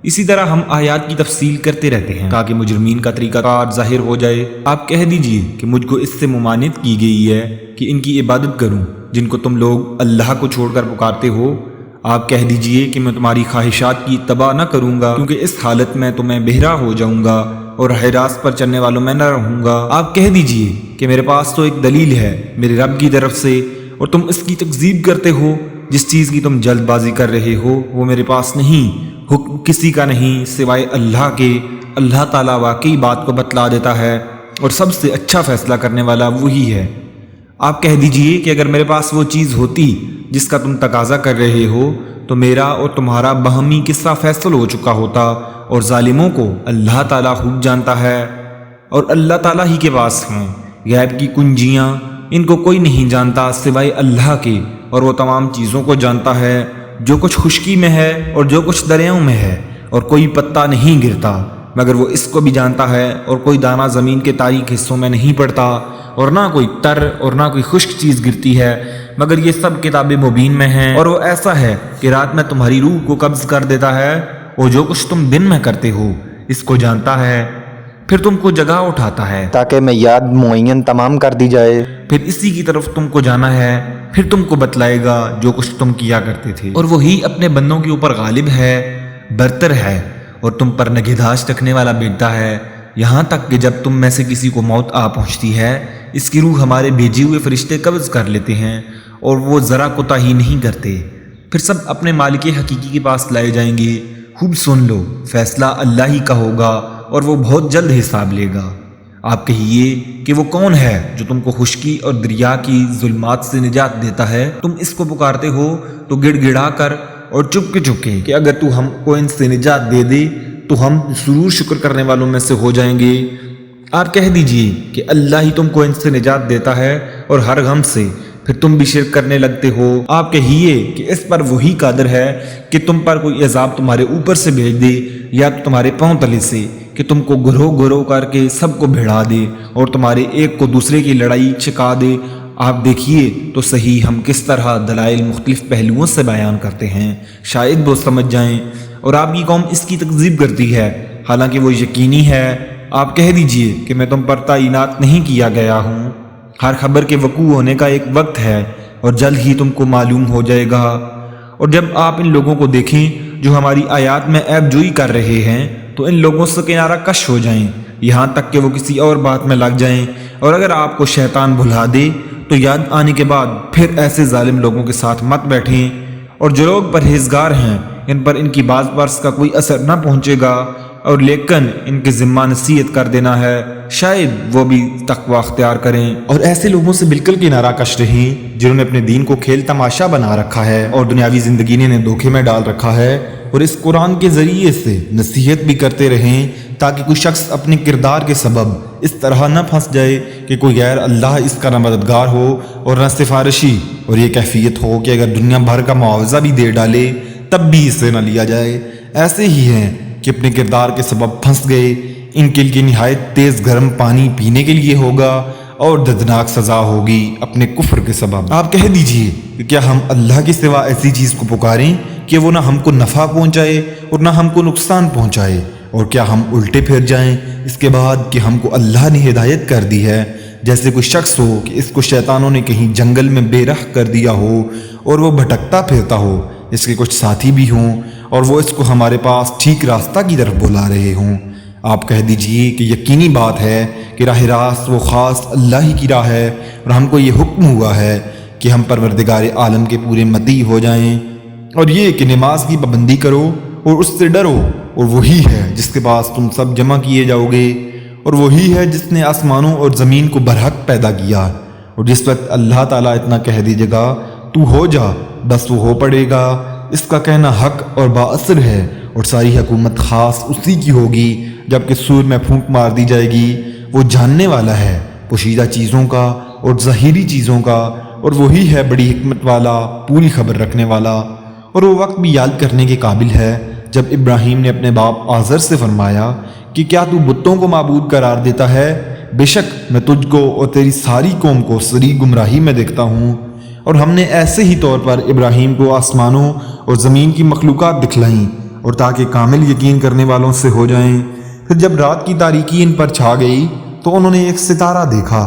اسی طرح ہم آیات کی تفصیل کرتے رہتے ہیں تاکہ مجرمین کا طریقہ کار ظاہر ہو جائے۔ آپ کہہ دیجئے کہ مجھ کو اس سے ممانعت کی گئی ہے کہ ان کی عبادت کروں جن کو تم لوگ اللہ کو چھوڑ کر پکارتے ہو۔ آپ کہہ دیجئے کہ میں تمہاری خواہشات کی اتباع نہ کروں گا کیونکہ اس حالت میں تو میں بہرا ہو جاؤں گا اور راہ راست پر چلنے والوں میں نہ رہوں گا۔ آپ کہہ دیجئے کہ میرے پاس تو ایک دلیل ہے میرے رب کی طرف سے اور تم اس کی تکذیب کرتے ہو۔ جس چیز کی تم جلد بازی کر رہے ہو وہ میرے پاس نہیں، حکم کسی کا نہیں سوائے اللہ کے۔ اللہ تعالیٰ واقعی بات کو بتلا دیتا ہے اور سب سے اچھا فیصلہ کرنے والا وہی ہے۔ آپ کہہ دیجئے کہ اگر میرے پاس وہ چیز ہوتی جس کا تم تقاضا کر رہے ہو تو میرا اور تمہارا باہمی قصہ فیصل ہو چکا ہوتا، اور ظالموں کو اللہ تعالیٰ خوب جانتا ہے اور اللہ تعالیٰ ہی کے پاس ہیں غیب کی کنجیاں، ان کو کوئی نہیں جانتا سوائے اللہ کے، اور وہ تمام چیزوں کو جانتا ہے جو کچھ خشکی میں ہے اور جو کچھ دریاؤں میں ہے، اور کوئی پتا نہیں گرتا مگر وہ اس کو بھی جانتا ہے، اور کوئی دانہ زمین کے تاریک حصوں میں نہیں پڑتا، اور نہ کوئی تر اور نہ کوئی خشک چیز گرتی ہے مگر یہ سب کتاب مبین میں ہیں۔ اور وہ ایسا ہے کہ رات میں تمہاری روح کو قبض کر دیتا ہے اور جو کچھ تم دن میں کرتے ہو اس کو جانتا ہے، پھر تم کو جگہ اٹھاتا ہے تاکہ میں یاد معین تمام کر دی جائے۔ پھر اسی کی طرف تم کو جانا ہے، پھر تم کو بتلائے گا جو کچھ تم کیا کرتے تھے، اور وہی اپنے بندوں کے اوپر غالب ہے، برتر ہے اور تم پر نگہداشت رکھنے والا بیٹا ہے، یہاں تک کہ جب تم میں سے کسی کو موت آ پہنچتی ہے اس کی روح ہمارے بھیجے ہوئے فرشتے قبض کر لیتے ہیں اور وہ ذرا کوتاہی نہیں کرتے، پھر سب اپنے مالک حقیقی کے پاس لائے جائیں گے۔ خوب سن لو، فیصلہ اللہ ہی کا ہوگا اور وہ بہت جلد حساب لے گا۔ آپ کہیے کہ وہ کون ہے جو تم کو خشکی اور دریا کی ظلمات سے نجات دیتا ہے؟ تم اس کو پکارتے ہو تو گڑ گڑا کر اور چپکے چپکے کہ اگر تو ہم کو ان سے نجات دے دے تو ہم ضرور شکر کرنے والوں میں سے ہو جائیں گے۔ آپ کہہ دیجئے کہ اللہ ہی تم کو ان سے نجات دیتا ہے اور ہر غم سے، پھر تم بھی شرک کرنے لگتے ہو۔ آپ کہیے کہ اس پر وہی قادر ہے کہ تم پر کوئی عذاب تمہارے اوپر سے بھیج دے یا تو تمہارے پاؤں تلے سے، کہ تم کو گروہ گروہ کر کے سب کو بھیڑا دے اور تمہارے ایک کو دوسرے کی لڑائی چھکا دے۔ آپ دیکھیے تو صحیح ہم کس طرح دلائل مختلف پہلوؤں سے بیان کرتے ہیں، شاید وہ سمجھ جائیں۔ اور آپ کی قوم اس کی تکذیب کرتی ہے حالانکہ وہ یقینی ہے۔ آپ کہہ دیجئے کہ میں تم پر تعینات نہیں کیا گیا ہوں، ہر خبر کے وقوع ہونے کا ایک وقت ہے اور جلد ہی تم کو معلوم ہو جائے گا۔ اور جب آپ ان لوگوں کو دیکھیں جو ہماری آیات میں عیب جوئی کر رہے ہیں تو ان لوگوں سے کنارہ کش ہو جائیں، یہاں تک کہ وہ کسی اور بات میں لگ جائیں، اور اگر آپ کو شیطان بھلا دے تو یاد آنے کے بعد پھر ایسے ظالم لوگوں کے ساتھ مت بیٹھیں، اور جو لوگ پرہیزگار ہیں ان پر ان کی باز پرس کا کوئی اثر نہ پہنچے گا، اور لیکن ان کے ذمہ نصیحت کر دینا ہے، شاید وہ بھی تقوی اختیار کریں۔ اور ایسے لوگوں سے بالکل کنارہ کش رہیں جنہوں نے اپنے دین کو کھیل تماشا بنا رکھا ہے اور دنیاوی زندگی نے دھوکے میں ڈال رکھا ہے، اور اس قرآن کے ذریعے سے نصیحت بھی کرتے رہیں تاکہ کوئی شخص اپنے کردار کے سبب اس طرح نہ پھنس جائے کہ کوئی غیر اللہ اس کا نہ مددگار ہو اور نہ سفارشی، اور یہ کیفیت ہو کہ اگر دنیا بھر کا معاوضہ بھی دے ڈالے تب بھی اسے نہ لیا جائے۔ ایسے ہی ہیں کہ اپنے کردار کے سبب پھنس گئے، ان کے لیے نہایت تیز گرم پانی پینے کے لیے ہوگا اور دردناک سزا ہوگی اپنے کفر کے سبب۔ آپ کہہ دیجئے کہ کیا ہم اللہ کے سوا ایسی چیز کو پکاریں کہ وہ نہ ہم کو نفع پہنچائے اور نہ ہم کو نقصان پہنچائے، اور کیا ہم الٹے پھر جائیں اس کے بعد کہ ہم کو اللہ نے ہدایت کر دی ہے؟ جیسے کوئی شخص ہو کہ اس کو شیطانوں نے کہیں جنگل میں بے رخ کر دیا ہو اور وہ بھٹکتا پھرتا ہو، اس کے کچھ ساتھی بھی ہوں اور وہ اس کو ہمارے پاس ٹھیک راستہ کی طرف بلا رہے ہوں۔ آپ کہہ دیجئے کہ یقینی بات ہے کہ راہ راست وہ خاص اللہ ہی کی راہ ہے، اور ہم کو یہ حکم ہوا ہے کہ ہم پروردگار عالم کے پورے مطیع ہو جائیں، اور یہ کہ نماز کی پابندی کرو اور اس سے ڈرو، اور وہی ہے جس کے پاس تم سب جمع کیے جاؤ گے، اور وہی ہے جس نے آسمانوں اور زمین کو برحق پیدا کیا، اور جس وقت اللہ تعالیٰ اتنا کہہ دیجیے گا تو ہو جا، بس وہ ہو پڑے گا۔ اس کا کہنا حق اور بااثر ہے، اور ساری حکومت خاص اسی کی ہوگی جبکہ سور میں پھونک مار دی جائے گی۔ وہ جاننے والا ہے پوشیدہ چیزوں کا اور ظاہری چیزوں کا، اور وہی ہے بڑی حکمت والا، پوری خبر رکھنے والا۔ اور وہ وقت بھی یاد کرنے کے قابل ہے جب ابراہیم نے اپنے باپ آزر سے فرمایا کہ کیا تو بتوں کو معبود قرار دیتا ہے؟ بے شک میں تجھ کو اور تیری ساری قوم کو سری گمراہی میں دیکھتا ہوں۔ اور ہم نے ایسے ہی طور پر ابراہیم کو آسمانوں اور زمین کی مخلوقات دکھلائیں، اور تاکہ کامل یقین کرنے والوں سے ہو جائیں۔ پھر جب رات کی تاریکی ان پر چھا گئی تو انہوں نے ایک ستارہ دیکھا،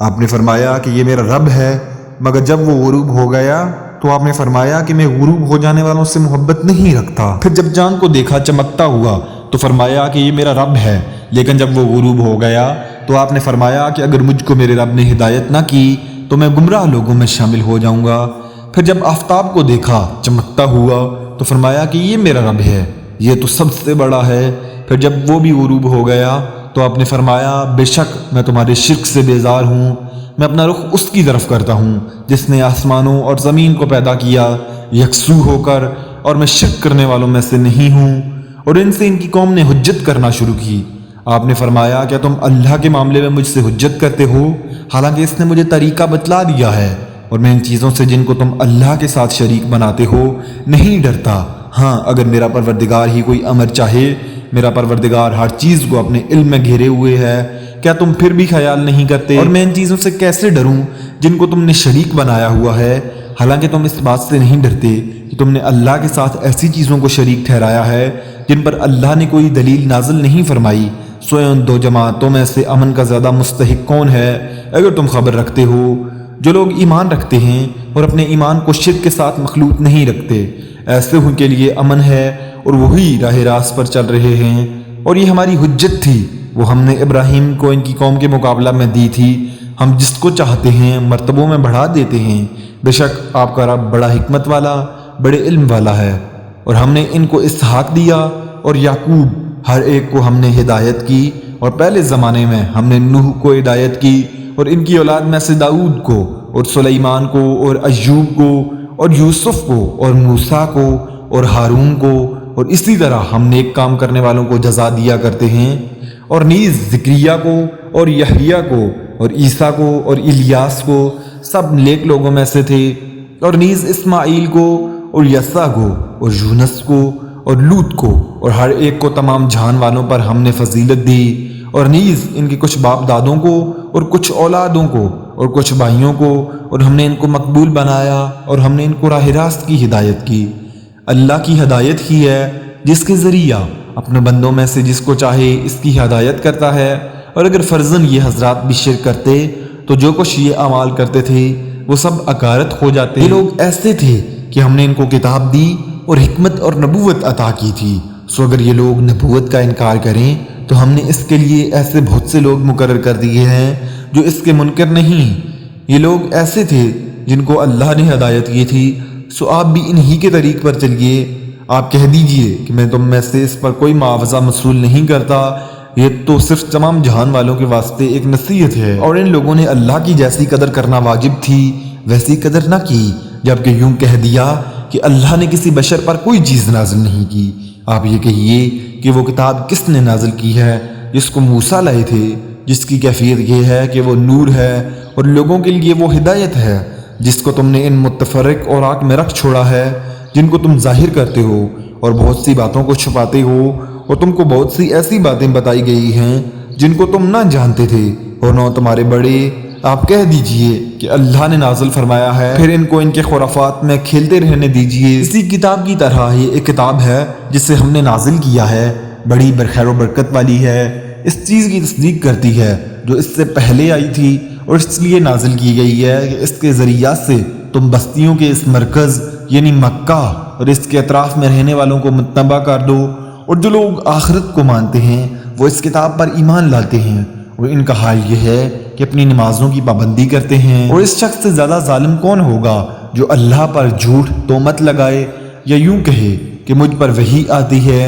آپ نے فرمایا کہ یہ میرا رب ہے، مگر جب وہ غروب ہو گیا تو آپ نے فرمایا کہ میں غروب ہو جانے والوں سے محبت نہیں رکھتا۔ پھر جب چاند کو دیکھا چمکتا ہوا تو فرمایا کہ یہ میرا رب ہے، لیکن جب وہ غروب ہو گیا تو آپ نے فرمایا کہ اگر مجھ کو میرے رب نے ہدایت نہ کی تو میں گمراہ لوگوں میں شامل ہو جاؤں گا۔ پھر جب آفتاب کو دیکھا چمکتا ہوا تو فرمایا کہ یہ میرا رب ہے، یہ تو سب سے بڑا ہے۔ پھر جب وہ بھی غروب ہو گیا تو آپ نے فرمایا بے شک میں تمہارے شرک سے بیزار ہوں، میں اپنا رخ اس کی طرف کرتا ہوں جس نے آسمانوں اور زمین کو پیدا کیا یکسو ہو کر، اور میں شرک کرنے والوں میں سے نہیں ہوں۔ اور ان سے ان کی قوم نے حجت کرنا شروع کی۔ آپ نے فرمایا کیا تم اللہ کے معاملے میں مجھ سے حجت کرتے ہو، حالانکہ اس نے مجھے طریقہ بتلا دیا ہے، اور میں ان چیزوں سے جن کو تم اللہ کے ساتھ شریک بناتے ہو نہیں ڈرتا۔ ہاں اگر میرا پروردگار ہی کوئی امر چاہے، میرا پروردگار ہر چیز کو اپنے علم میں گھیرے ہوئے ہے، کیا تم پھر بھی خیال نہیں کرتے؟ اور میں ان چیزوں سے کیسے ڈروں جن کو تم نے شریک بنایا ہوا ہے، حالانکہ تم اس بات سے نہیں ڈرتے کہ تم نے اللہ کے ساتھ ایسی چیزوں کو شریک ٹھہرایا ہے جن پر اللہ نے کوئی دلیل نازل نہیں فرمائی۔ سوئے ان دو جماعتوں میں سے امن کا زیادہ مستحق کون ہے اگر تم خبر رکھتے ہو؟ جو لوگ ایمان رکھتے ہیں اور اپنے ایمان کو شرک کے ساتھ مخلوط نہیں رکھتے، ایسے ان کے لیے امن ہے اور وہی راہ راست پر چل رہے ہیں۔ اور یہ ہماری حجت تھی، وہ ہم نے ابراہیم کو ان کی قوم کے مقابلہ میں دی تھی، ہم جس کو چاہتے ہیں مرتبوں میں بڑھا دیتے ہیں۔ بے شک آپ کا رب بڑا حکمت والا، بڑے علم والا ہے۔ اور ہم نے ان کو اسحاق دیا اور یعقوب، ہر ایک کو ہم نے ہدایت کی، اور پہلے زمانے میں ہم نے نوح کو ہدایت کی، اور ان کی اولاد میں سے داؤد کو اور سلیمان کو اور ایوب کو اور یوسف کو اور موسیٰ کو اور ہارون کو، اور اسی طرح ہم نیک کام کرنے والوں کو جزا دیا کرتے ہیں۔ اور نیز زکریا کو اور یحییٰ کو اور عیسیٰ کو اور الیاس کو، سب نیک لوگوں میں سے تھے۔ اور نیز اسماعیل کو اور یسع کو اور یونس کو اور لوط کو، اور ہر ایک کو تمام جہان والوں پر ہم نے فضیلت دی۔ اور نیز ان کے کچھ باپ دادوں کو اور کچھ اولادوں کو اور کچھ بھائیوں کو، اور ہم نے ان کو مقبول بنایا، اور ہم نے ان کو راہ راست کی ہدایت کی۔ اللہ کی ہدایت ہی ہے جس کے ذریعہ اپنے بندوں میں سے جس کو چاہے اس کی ہدایت کرتا ہے۔ اور اگر فرضاً یہ حضرات بھی شرک کرتے تو جو کچھ یہ اعمال کرتے تھے وہ سب اکارت ہو جاتے۔ یہ لوگ ایسے تھے کہ ہم نے ان کو کتاب دی اور حکمت اور نبوت عطا کی تھی۔ سو اگر یہ لوگ نبوت کا انکار کریں تو ہم نے اس کے لیے ایسے بہت سے لوگ مقرر کر دیے ہیں جو اس کے منکر نہیں۔ یہ لوگ ایسے تھے جن کو اللہ نے ہدایت کی تھی، سو آپ بھی انہی کے طریق پر چلیے۔ آپ کہہ دیجئے کہ میں تم میں سے اس پر کوئی معاوضہ وصول نہیں کرتا، یہ تو صرف تمام جہان والوں کے واسطے ایک نصیحت ہے۔ اور ان لوگوں نے اللہ کی جیسی قدر کرنا واجب تھی ویسی قدر نہ کی، جبکہ یوں کہہ دیا کہ اللہ نے کسی بشر پر کوئی چیز نازل نہیں کی۔ آپ یہ کہیے کہ وہ کتاب کس نے نازل کی ہے جس کو موسیٰ لائے تھے، جس کی کیفیت یہ ہے کہ وہ نور ہے اور لوگوں کے لیے وہ ہدایت ہے، جس کو تم نے ان متفرق اوراق میں رکھ چھوڑا ہے جن کو تم ظاہر کرتے ہو اور بہت سی باتوں کو چھپاتے ہو، اور تم کو بہت سی ایسی باتیں بتائی گئی ہیں جن کو تم نہ جانتے تھے اور نہ تمہارے بڑے۔ آپ کہہ دیجئے کہ اللہ نے نازل فرمایا ہے، پھر ان کو ان کے خرافات میں کھیلتے رہنے دیجئے۔ اسی کتاب کی طرح یہ ایک کتاب ہے جسے ہم نے نازل کیا ہے، بڑی برخیر و برکت والی ہے، اس چیز کی تصدیق کرتی ہے جو اس سے پہلے آئی تھی، اور اس لیے نازل کی گئی ہے کہ اس کے ذریعہ سے تم بستیوں کے اس مرکز یعنی مکہ اور اس کے اطراف میں رہنے والوں کو متنبع کر دو، اور جو لوگ آخرت کو مانتے ہیں وہ اس کتاب پر ایمان لاتے ہیں، اور ان کا حال یہ ہے کہ اپنی نمازوں کی پابندی کرتے ہیں۔ اور اس شخص سے زیادہ ظالم کون ہوگا جو اللہ پر جھوٹ تہمت لگائے یا یوں کہے کہ مجھ پر وحی آتی ہے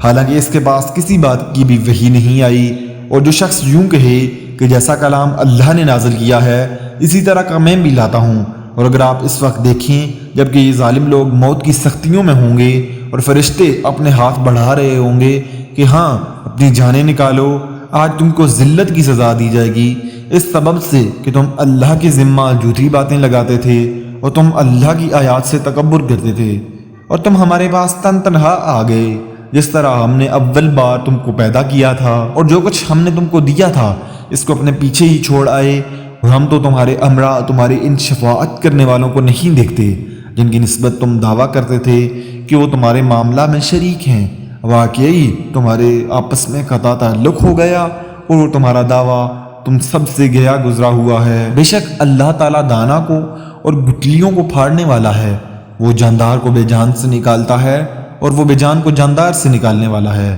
حالانکہ اس کے پاس کسی بات کی بھی وحی نہیں آئی، اور جو شخص یوں کہے کہ جیسا کلام اللہ نے نازل کیا ہے اسی طرح کا میں بھی لاتا ہوں۔ اور اگر آپ اس وقت دیکھیں جبکہ یہ ظالم لوگ موت کی سختیوں میں ہوں گے اور فرشتے اپنے ہاتھ بڑھا رہے ہوں گے کہ ہاں اپنی جانیں نکالو، آج تم کو ذلت کی سزا دی جائے گی، اس سبب سے کہ تم اللہ کے ذمہ جھوٹی باتیں لگاتے تھے اور تم اللہ کی آیات سے تکبر کرتے تھے، اور تم ہمارے پاس تنہا آ گئے جس طرح ہم نے اول بار تم کو پیدا کیا تھا، اور جو کچھ ہم نے تم کو دیا تھا اس کو اپنے پیچھے ہی چھوڑ آئے، اور ہم تو تمہارے امراء تمہارے ان شفاعت کرنے والوں کو نہیں دیکھتے جن کی نسبت تم دعویٰ کرتے تھے کہ وہ تمہارے معاملہ میں شریک ہیں، واقعی تمہارے آپس میں قطع تعلق ہو گیا اور وہ تمہارا دعویٰ تم سب سے گیا گزرا ہوا ہے۔ بے شک اللہ تعالیٰ دانا کو اور گٹلیوں کو پھاڑنے والا ہے، وہ جاندار کو بے جان سے نکالتا ہے اور وہ بے جان کو جاندار سے نکالنے والا ہے۔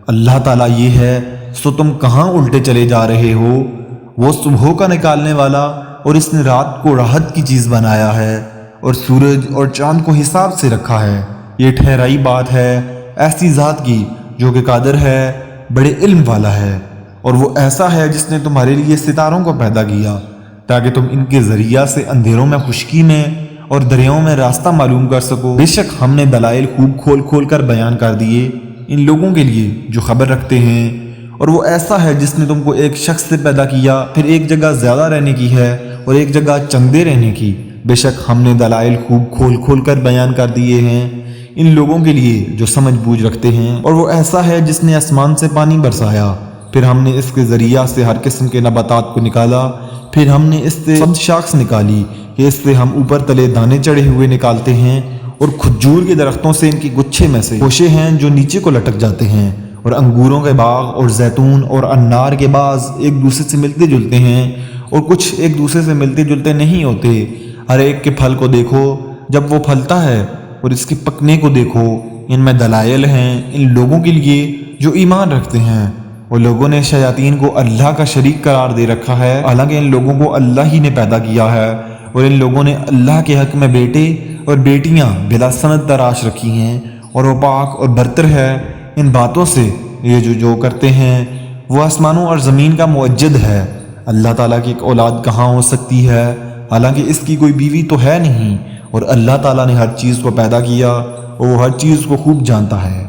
اللہ تعالیٰ یہ ہے، سو تم کہاں الٹے چلے جا رہے ہو؟ وہ صبح کا نکالنے والا، اور اس نے رات کو راحت کی چیز بنایا ہے اور سورج اور چاند کو حساب سے رکھا ہے۔ یہ ٹھہرائی بات ہے ایسی ذات کی جو کہ قادر ہے، بڑے علم والا ہے، اور وہ ایسا ہے جس نے تمہارے لیے ستاروں کو پیدا کیا تاکہ تم ان کے ذریعہ سے اندھیروں میں خشکی میں اور دریاؤں میں راستہ معلوم کر سکو۔ بے شک ہم نے دلائل خوب کھول کھول کر بیان کر دیے ان لوگوں کے لیے جو خبر رکھتے ہیں، اور وہ ایسا ہے جس نے تم کو ایک شخص سے پیدا کیا، پھر ایک جگہ زیادہ رہنے کی ہے اور ایک جگہ چندے رہنے کی۔ بے شک ہم نے دلائل خوب کھول کھول کر بیان کر دیے ہیں ان لوگوں کے لیے جو سمجھ بوجھ رکھتے ہیں، اور وہ ایسا ہے جس نے آسمان سے پانی برسایا، پھر ہم نے اس کے ذریعہ سے ہر قسم کے نباتات کو نکالا، پھر ہم نے اس سے سبز شاخ نکالی کہ اس سے ہم اوپر تلے دانے چڑھے ہوئے نکالتے ہیں، اور کھجور کے درختوں سے ان کی گچھے میں سے خوشے ہیں جو نیچے کو لٹک جاتے ہیں، اور انگوروں کے باغ اور زیتون اور انار کے باغ ایک دوسرے سے ملتے جلتے ہیں اور کچھ ایک دوسرے سے ملتے جلتے نہیں ہوتے۔ ہر ایک کے پھل کو دیکھو جب وہ پھلتا ہے اور اس کے پکنے کو دیکھو، ان میں دلائل ہیں ان لوگوں کے لیے جو ایمان رکھتے ہیں۔ اور لوگوں نے شیاطین کو اللہ کا شریک قرار دے رکھا ہے، حالانکہ ان لوگوں کو اللہ ہی نے پیدا کیا ہے، اور ان لوگوں نے اللہ کے حق میں بیٹے اور بیٹیاں بلا سند تراش رکھی ہیں، اور وہ پاک اور برتر ہے ان باتوں سے۔ یہ جو کرتے ہیں وہ آسمانوں اور زمین کا معجد ہے۔ اللہ تعالیٰ کی ایک اولاد کہاں ہو سکتی ہے، حالانکہ اس کی کوئی بیوی تو ہے نہیں، اور اللہ تعالیٰ نے ہر چیز کو پیدا کیا اور وہ ہر چیز کو خوب جانتا ہے۔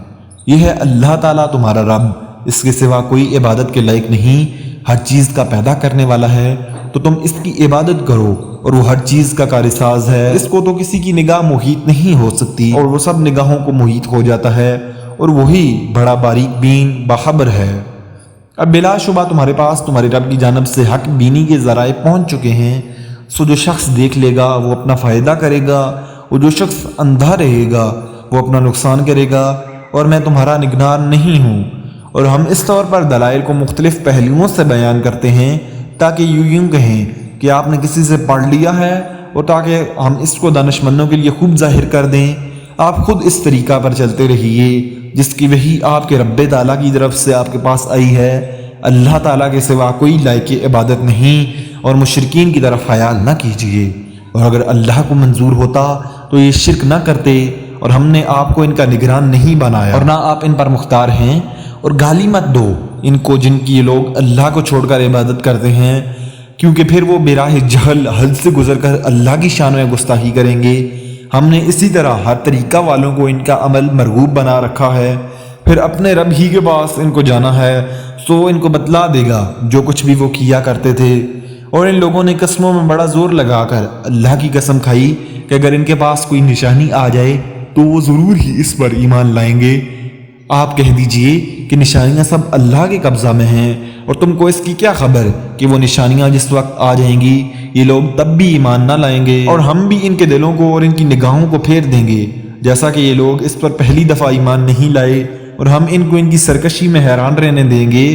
یہ ہے اللہ تعالیٰ تمہارا رب، اس کے سوا کوئی عبادت کے لائق نہیں، ہر چیز کا پیدا کرنے والا ہے، تو تم اس کی عبادت کرو، اور وہ ہر چیز کا کارساز ہے۔ اس کو تو کسی کی نگاہ محیط نہیں ہو سکتی، اور وہ سب نگاہوں کو محیط ہو جاتا ہے، اور وہی بڑا باریک بین باخبر ہے۔ اب بلا شبہ تمہارے پاس تمہارے رب کی جانب سے حق بینی کے ذرائع پہنچ چکے ہیں، سو جو شخص دیکھ لے گا وہ اپنا فائدہ کرے گا، اور جو شخص اندھا رہے گا وہ اپنا نقصان کرے گا، اور میں تمہارا نگران نہیں ہوں۔ اور ہم اس طور پر دلائل کو مختلف پہلوؤں سے بیان کرتے ہیں تاکہ یوں کہیں کہ آپ نے کسی سے پڑھ لیا ہے، اور تاکہ ہم اس کو دانشمندوں کے لیے خوب ظاہر کر دیں۔ آپ خود اس طریقہ پر چلتے رہیے جس کی وحی آپ کے رب تعالیٰ کی طرف سے آپ کے پاس آئی ہے۔ اللہ تعالیٰ کے سوا کوئی لائق عبادت نہیں، اور مشرکین کی طرف خیال نہ کیجیے، اور اگر اللہ کو منظور ہوتا تو یہ شرک نہ کرتے، اور ہم نے آپ کو ان کا نگران نہیں بنایا اور نہ آپ ان پر مختار ہیں۔ اور گالی مت دو ان کو جن کی یہ لوگ اللہ کو چھوڑ کر عبادت کرتے ہیں، کیونکہ پھر وہ براہ جہل حد سے گزر کر اللہ کی شان میں گستاخی کریں گے۔ ہم نے اسی طرح ہر طریقہ والوں کو ان کا عمل مرغوب بنا رکھا ہے، پھر اپنے رب ہی کے پاس ان کو جانا ہے، سو ان کو بتلا دے گا جو کچھ بھی وہ کیا کرتے تھے۔ اور ان لوگوں نے قسموں میں بڑا زور لگا کر اللہ کی قسم کھائی کہ اگر ان کے پاس کوئی نشانی آ جائے تو وہ ضرور ہی اس پر ایمان لائیں گے۔ آپ کہہ دیجئے کہ نشانیاں سب اللہ کے قبضہ میں ہیں، اور تم کو اس کی کیا خبر کہ وہ نشانیاں جس وقت آ جائیں گی یہ لوگ تب بھی ایمان نہ لائیں گے، اور ہم بھی ان کے دلوں کو اور ان کی نگاہوں کو پھیر دیں گے جیسا کہ یہ لوگ اس پر پہلی دفعہ ایمان نہیں لائے، اور ہم ان کو ان کی سرکشی میں حیران رہنے دیں گے۔